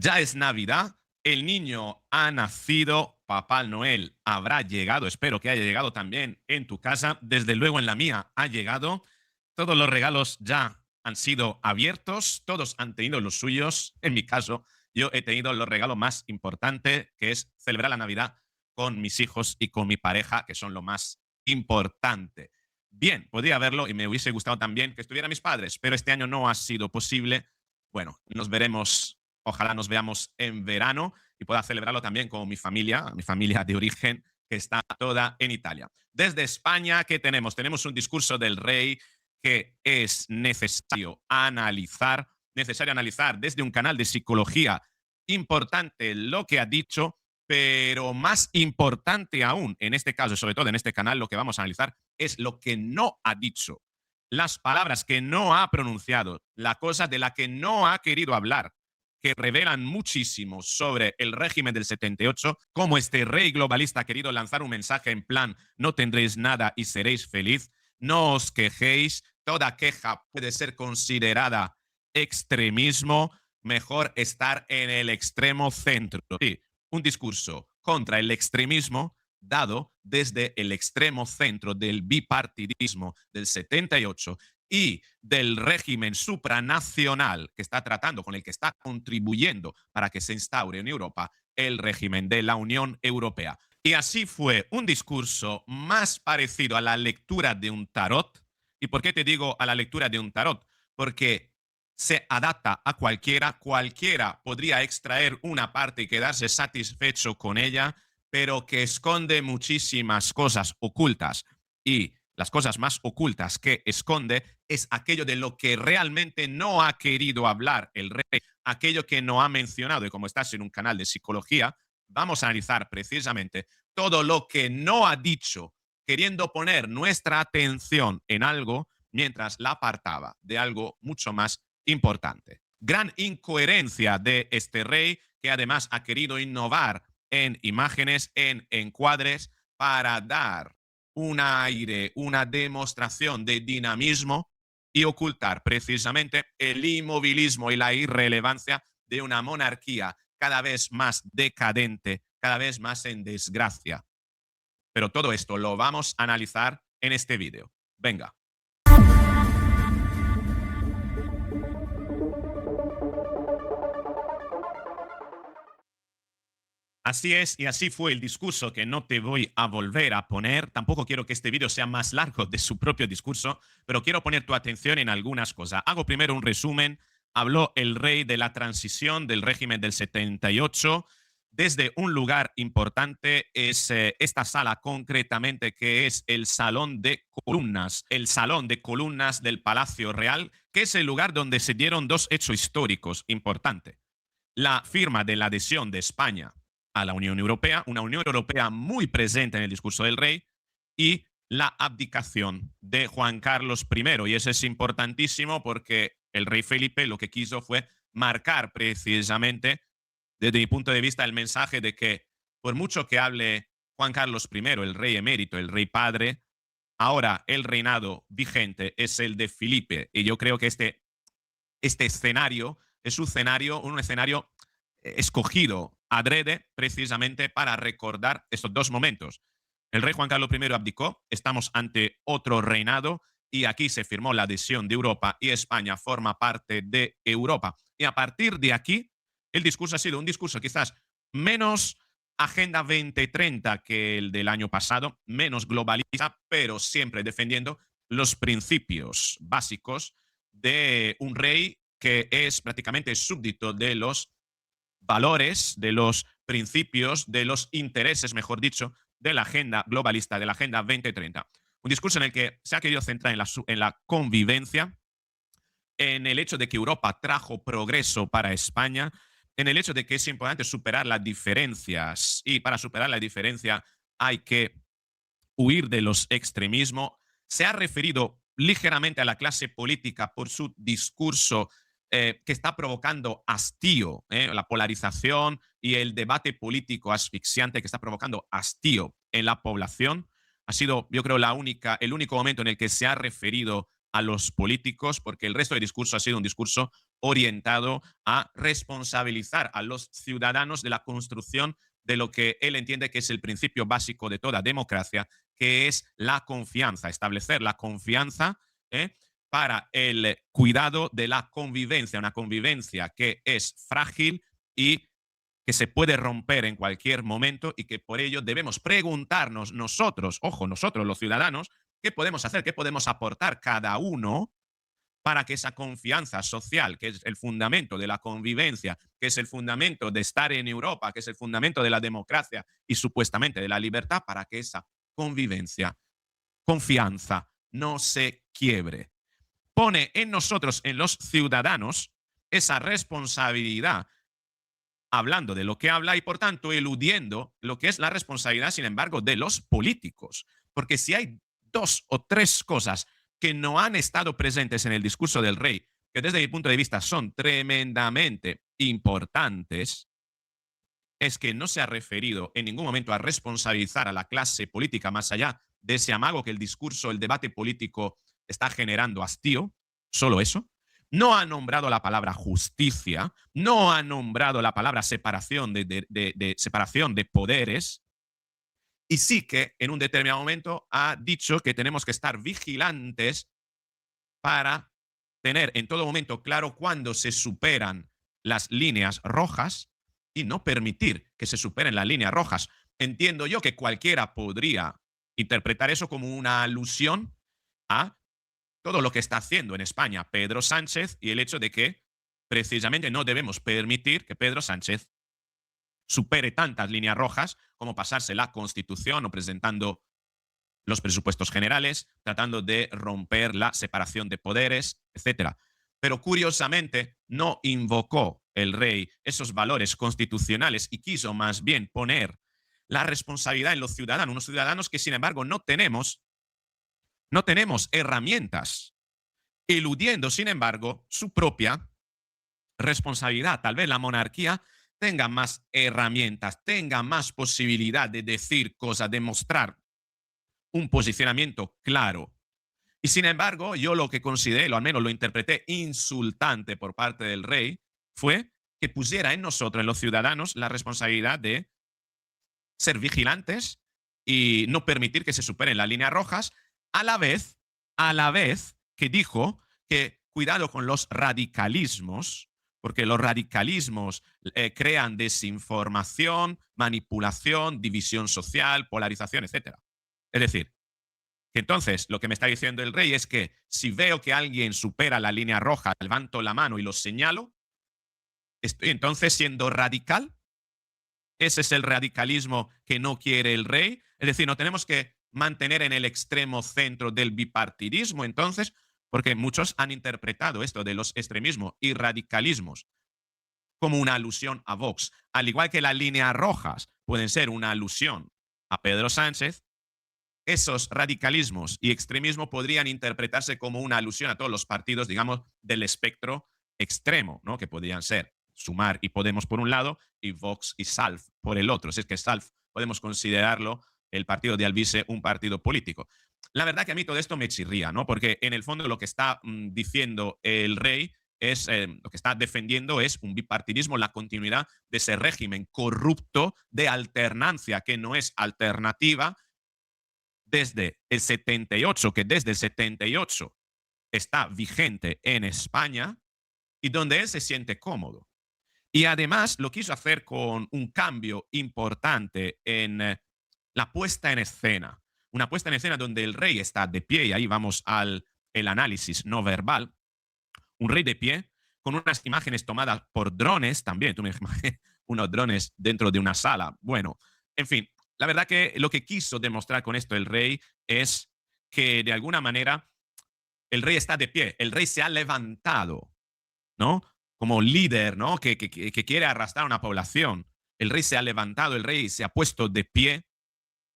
Ya es Navidad, el niño ha nacido, Papá Noel habrá llegado, espero que haya llegado también en tu casa, desde luego en la mía ha llegado, todos los regalos ya han sido abiertos, todos han tenido los suyos, en mi caso yo he tenido los regalos más importantes, que es celebrar la Navidad con mis hijos y con mi pareja, que son lo más importante. Bien, podría verlo y me hubiese gustado también que estuvieran mis padres, pero este año no ha sido posible. Bueno, nos veremos, ojalá nos veamos en verano y pueda celebrarlo también con mi familia de origen, que está toda en Italia. Desde España, ¿qué tenemos? Tenemos un discurso del rey que es necesario analizar desde un canal de psicología importante lo que ha dicho, pero más importante aún, en este caso, sobre todo en este canal, lo que vamos a analizar es lo que no ha dicho, las palabras que no ha pronunciado, la cosa de la que no ha querido hablar, que revelan muchísimo sobre el régimen del 78, cómo este rey globalista ha querido lanzar un mensaje en plan, no tendréis nada y seréis feliz, no os quejéis, toda queja puede ser considerada extremismo, mejor estar en el extremo centro. Sí, un discurso contra el extremismo dado desde el extremo centro del bipartidismo del 78 y del régimen supranacional que está tratando, con el que está contribuyendo para que se instaure en Europa el régimen de la Unión Europea. Y así fue un discurso más parecido a la lectura de un tarot. ¿Y por qué te digo a la lectura de un tarot? Porque se adapta a cualquiera, cualquiera podría extraer una parte y quedarse satisfecho con ella, pero que esconde muchísimas cosas ocultas. Y las cosas más ocultas que esconde es aquello de lo que realmente no ha querido hablar el rey, aquello que no ha mencionado. Y como estás en un canal de psicología, vamos a analizar precisamente todo lo que no ha dicho, queriendo poner nuestra atención en algo mientras la apartaba de algo mucho más importante. Gran incoherencia de este rey que además ha querido innovar en imágenes, en encuadres, para dar un aire, una demostración de dinamismo y ocultar precisamente el inmovilismo y la irrelevancia de una monarquía cada vez más decadente, cada vez más en desgracia. Pero todo esto lo vamos a analizar en este vídeo. Venga. Así es, y así fue el discurso que no te voy a volver a poner. Tampoco quiero que este vídeo sea más largo de su propio discurso, pero quiero poner tu atención en algunas cosas. Hago primero un resumen. Habló el rey de la transición del régimen del 78 desde un lugar importante, es esta sala concretamente, que es el salón de columnas del Palacio Real, que es el lugar donde se dieron dos hechos históricos importantes: la firma de la adhesión de España a la Unión Europea, una Unión Europea muy presente en el discurso del rey, y la abdicación de Juan Carlos I. Y eso es importantísimo porque el rey Felipe lo que quiso fue marcar precisamente, desde mi punto de vista, el mensaje de que por mucho que hable Juan Carlos I, el rey emérito, el rey padre, ahora el reinado vigente es el de Felipe. Y yo creo que este escenario es un escenario escogido adrede precisamente para recordar estos dos momentos. El rey Juan Carlos I abdicó, estamos ante otro reinado y aquí se firmó la adhesión de Europa y España forma parte de Europa. Y a partir de aquí, el discurso ha sido un discurso quizás menos Agenda 2030 que el del año pasado, menos globalista, pero siempre defendiendo los principios básicos de un rey que es prácticamente súbdito de los valores, de los principios, de los intereses, mejor dicho, de la agenda globalista, de la Agenda 2030. Un discurso en el que se ha querido centrar en la convivencia, en el hecho de que Europa trajo progreso para España, en el hecho de que es importante superar las diferencias y para superar la diferencia hay que huir de los extremismos. Se ha referido ligeramente a la clase política por su discurso que está provocando hastío, la polarización y el debate político asfixiante que está provocando hastío en la población. Ha sido, yo creo, el único momento en el que se ha referido a los políticos, porque el resto del discurso ha sido un discurso orientado a responsabilizar a los ciudadanos de la construcción de lo que él entiende que es el principio básico de toda democracia, que es la confianza, establecer la confianza, ¿eh? Para el cuidado de la convivencia, una convivencia que es frágil y que se puede romper en cualquier momento y que por ello debemos preguntarnos nosotros, ojo, nosotros los ciudadanos, qué podemos hacer, qué podemos aportar cada uno para que esa confianza social, que es el fundamento de la convivencia, que es el fundamento de estar en Europa, que es el fundamento de la democracia y supuestamente de la libertad, para que esa convivencia, confianza, no se quiebre. Pone en nosotros, en los ciudadanos, esa responsabilidad, hablando de lo que habla y por tanto eludiendo lo que es la responsabilidad, sin embargo, de los políticos. Porque si hay dos o tres cosas que no han estado presentes en el discurso del rey, que desde mi punto de vista son tremendamente importantes, es que no se ha referido en ningún momento a responsabilizar a la clase política más allá de ese amago que el discurso, el debate político está generando hastío, solo eso. No ha nombrado la palabra justicia, no ha nombrado la palabra separación de separación de poderes, y sí que en un determinado momento ha dicho que tenemos que estar vigilantes para tener en todo momento claro cuándo se superan las líneas rojas y no permitir que se superen las líneas rojas. Entiendo yo que cualquiera podría interpretar eso como una alusión a todo lo que está haciendo en España Pedro Sánchez y el hecho de que precisamente no debemos permitir que Pedro Sánchez supere tantas líneas rojas como pasarse la Constitución o presentando los presupuestos generales, tratando de romper la separación de poderes, etcétera. Pero curiosamente no invocó el rey esos valores constitucionales y quiso más bien poner la responsabilidad en los ciudadanos, unos ciudadanos que sin embargo no tenemos herramientas, eludiendo sin embargo su propia responsabilidad. Tal vez la monarquía tenga más herramientas, tenga más posibilidad de decir cosas, de mostrar un posicionamiento claro. Y sin embargo, yo lo que consideré, o al menos lo interpreté insultante por parte del rey, fue que pusiera en nosotros, en los ciudadanos, la responsabilidad de ser vigilantes y no permitir que se superen las líneas rojas, a la vez que dijo que cuidado con los radicalismos, porque los radicalismos crean desinformación, manipulación, división social, polarización, etcétera. Es decir, que entonces lo que me está diciendo el rey es que si veo que alguien supera la línea roja, levanto la mano y lo señalo, estoy entonces siendo radical. Ese es el radicalismo que no quiere el rey. Es decir, no tenemos que mantener en el extremo centro del bipartidismo, entonces, porque muchos han interpretado esto de los extremismos y radicalismos como una alusión a Vox. Al igual que las líneas rojas pueden ser una alusión a Pedro Sánchez, esos radicalismos y extremismo podrían interpretarse como una alusión a todos los partidos, digamos, del espectro extremo, ¿no? Que podrían ser Sumar y Podemos por un lado y Vox y SALF por el otro. Si es que SALF podemos considerarlo el partido de Alvise un partido político. La verdad que a mí todo esto me chirría, ¿no? Porque en el fondo lo que está diciendo el rey es, lo que está defendiendo es un bipartidismo, la continuidad de ese régimen corrupto de alternancia que no es alternativa desde el 78, que desde el 78 está vigente en España y donde él se siente cómodo. Y además lo quiso hacer con un cambio importante en la puesta en escena. Una puesta en escena donde el rey está de pie, y ahí vamos al el análisis no verbal. Un rey de pie con unas imágenes tomadas por drones también. Tú me imaginas unos drones dentro de una sala. Bueno, en fin, la verdad que lo que quiso demostrar con esto el rey es que de alguna manera el rey está de pie, el rey se ha levantado, ¿no? Como líder, ¿no? Que quiere arrastrar a una población. El rey se ha levantado, el rey se ha puesto de pie,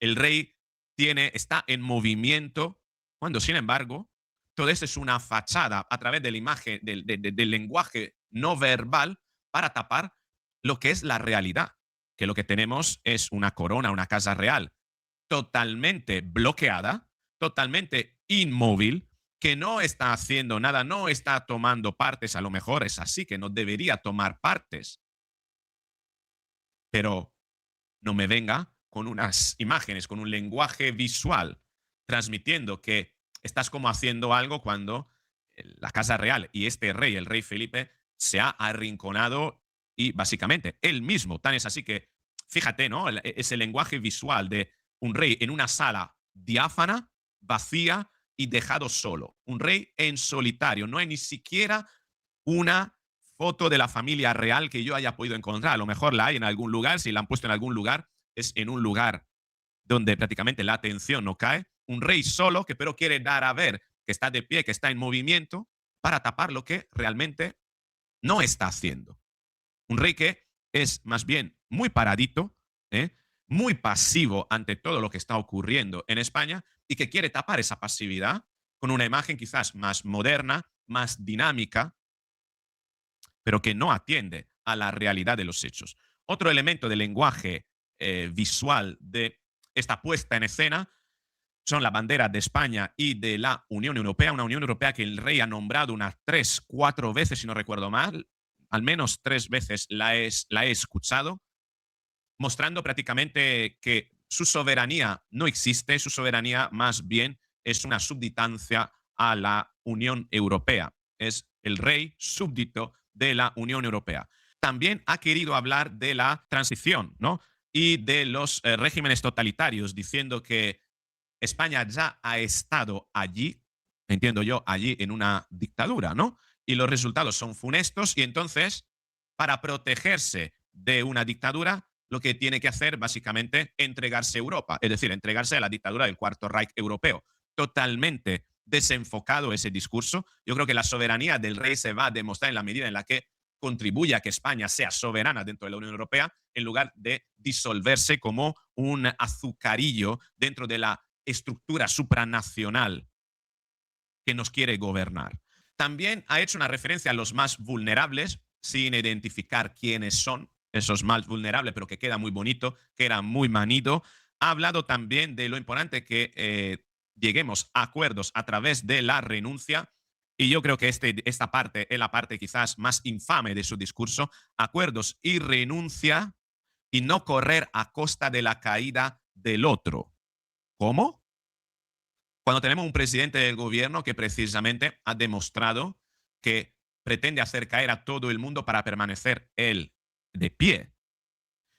el rey está en movimiento, cuando sin embargo, todo esto es una fachada a través de la imagen, del lenguaje no verbal para tapar lo que es la realidad, que lo que tenemos es una corona, una casa real totalmente bloqueada, totalmente inmóvil, que no está haciendo nada, no está tomando partes, a lo mejor es así, que no debería tomar partes, pero no me venga con unas imágenes, con un lenguaje visual, transmitiendo que estás como haciendo algo cuando la Casa Real y este rey, el rey Felipe, se ha arrinconado y básicamente él mismo, tan es así que, fíjate, ¿no? Ese lenguaje visual de un rey en una sala diáfana, vacía y dejado solo. Un rey en solitario. No hay ni siquiera una foto de la familia real que yo haya podido encontrar. A lo mejor la hay en algún lugar, si la han puesto en algún lugar, es en un lugar donde prácticamente la atención no cae. Un rey solo que pero quiere dar a ver que está de pie, que está en movimiento, para tapar lo que realmente no está haciendo. Un rey que es más bien muy paradito, ¿eh? Muy pasivo ante todo lo que está ocurriendo en España y que quiere tapar esa pasividad con una imagen quizás más moderna, más dinámica, pero que no atiende a la realidad de los hechos. Otro elemento del lenguaje visual de esta puesta en escena son la bandera de España y de la Unión Europea, una Unión Europea que el rey ha nombrado unas 3, 4 veces, si no recuerdo mal, al menos 3 veces la he escuchado, mostrando prácticamente que su soberanía no existe, su soberanía más bien es una subditancia a la Unión Europea. Es el rey súbdito de la Unión Europea. También ha querido hablar de la transición, ¿no? Y de los regímenes totalitarios, diciendo que España ya ha estado allí, entiendo yo, allí en una dictadura, ¿no? Y los resultados son funestos y entonces, para protegerse de una dictadura, lo que tiene que hacer básicamente entregarse a Europa, es decir, entregarse a la dictadura del Cuarto Reich europeo. Totalmente desenfocado ese discurso. Yo creo que la soberanía del rey se va a demostrar en la medida en la que contribuye a que España sea soberana dentro de la Unión Europea, en lugar de disolverse como un azucarillo dentro de la estructura supranacional que nos quiere gobernar. También ha hecho una referencia a los más vulnerables, sin identificar quiénes son esos más vulnerables, pero que queda muy bonito, que era muy manido. Ha hablado también de lo importante que lleguemos a acuerdos a través de la renuncia. Y yo creo que esta parte es la parte quizás más infame de su discurso. Acuerdos y renuncia y no correr a costa de la caída del otro. ¿Cómo? Cuando tenemos un presidente del gobierno que precisamente ha demostrado que pretende hacer caer a todo el mundo para permanecer él de pie.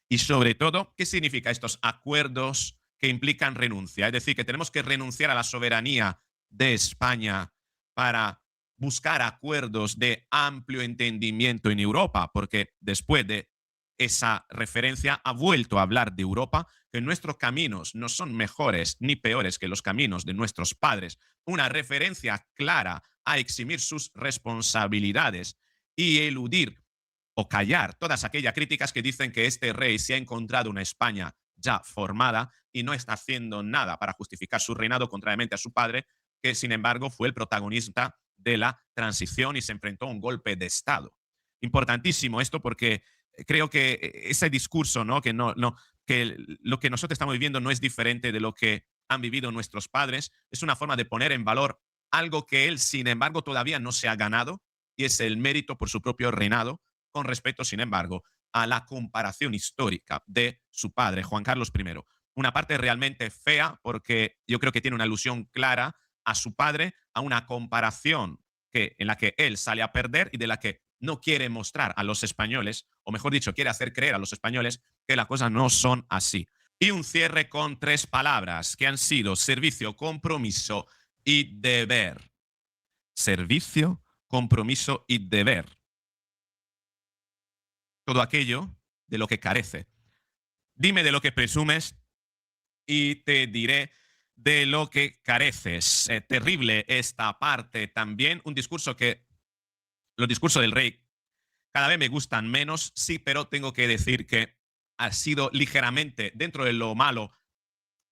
Y sobre todo, ¿qué significa estos acuerdos que implican renuncia? Es decir, que tenemos que renunciar a la soberanía de España para buscar acuerdos de amplio entendimiento en Europa, porque después de esa referencia ha vuelto a hablar de Europa, que nuestros caminos no son mejores ni peores que los caminos de nuestros padres. Una referencia clara a eximir sus responsabilidades y eludir o callar todas aquellas críticas que dicen que este rey se ha encontrado una España ya formada y no está haciendo nada para justificar su reinado, contrariamente a su padre, que sin embargo fue el protagonista de la transición y se enfrentó a un golpe de Estado. Importantísimo esto porque creo que ese discurso, ¿no? Que lo que nosotros estamos viviendo no es diferente de lo que han vivido nuestros padres, es una forma de poner en valor algo que él, sin embargo, todavía no se ha ganado, y es el mérito por su propio reinado, con respecto, sin embargo, a la comparación histórica de su padre, Juan Carlos I. Una parte realmente fea porque yo creo que tiene una alusión clara a su padre, a una comparación en la que él sale a perder y de la que no quiere mostrar a los españoles, o mejor dicho, quiere hacer creer a los españoles que las cosas no son así. Y un cierre con 3 palabras que han sido servicio, compromiso y deber. Servicio, compromiso y deber. Todo aquello de lo que carece. Dime de lo que presumes y te diré de lo que careces. Terrible esta parte también. Un discurso que, los discursos del rey cada vez me gustan menos, sí, pero tengo que decir que ha sido ligeramente, dentro de lo malo,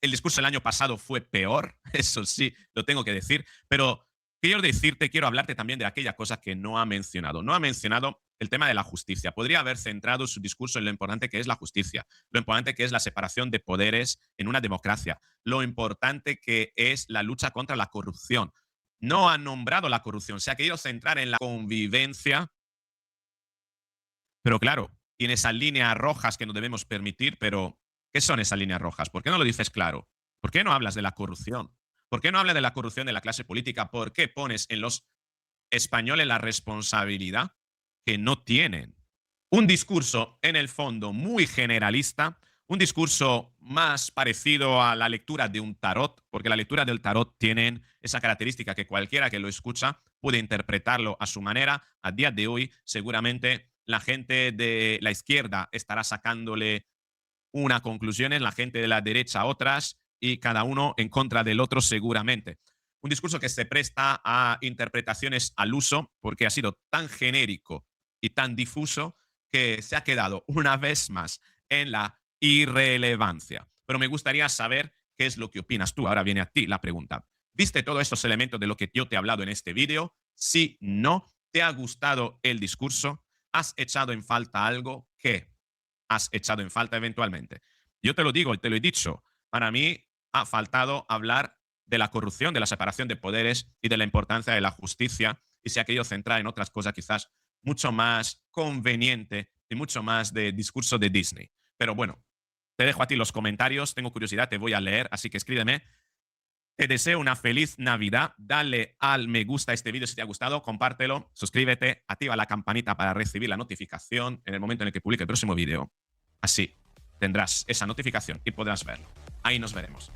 el discurso del año pasado fue peor, eso sí, lo tengo que decir, pero quiero hablarte también de aquella cosa que no ha mencionado. No ha mencionado el tema de la justicia. Podría haber centrado su discurso en lo importante que es la justicia, lo importante que es la separación de poderes en una democracia, lo importante que es la lucha contra la corrupción. no ha nombrado la corrupción, se ha querido centrar en la convivencia, pero claro, tiene esas líneas rojas que no debemos permitir, pero ¿qué son esas líneas rojas? ¿Por qué no lo dices claro? ¿Por qué no hablas de la corrupción? ¿Por qué no hablas de la corrupción de la clase política? ¿Por qué pones en los españoles la responsabilidad que no tienen? Un discurso, en el fondo, muy generalista, un discurso más parecido a la lectura de un tarot, porque la lectura del tarot tiene esa característica que cualquiera que lo escucha puede interpretarlo a su manera. A día de hoy, seguramente la gente de la izquierda estará sacándole una conclusión, la gente de la derecha otras, y cada uno en contra del otro seguramente. Un discurso que se presta a interpretaciones al uso porque ha sido tan genérico y tan difuso que se ha quedado una vez más en la irrelevancia. Pero me gustaría saber qué es lo que opinas tú. Ahora viene a ti la pregunta. ¿Viste todos estos elementos de lo que yo te he hablado en este vídeo? Si no, ¿te ha gustado el discurso? ¿Has echado en falta algo? ¿Qué has echado en falta eventualmente? Yo te lo digo, te lo he dicho. Para mí ha faltado hablar de la corrupción, de la separación de poderes y de la importancia de la justicia, y se ha querido centrar en otras cosas quizás mucho más conveniente y mucho más de discurso de Disney. Pero bueno, te dejo a ti los comentarios, tengo curiosidad, te voy a leer, así que escríbeme. Te deseo una feliz Navidad, dale al me gusta a este vídeo si te ha gustado, compártelo, suscríbete, activa la campanita para recibir la notificación en el momento en el que publique el próximo vídeo. Así tendrás esa notificación y podrás verlo. Ahí nos veremos.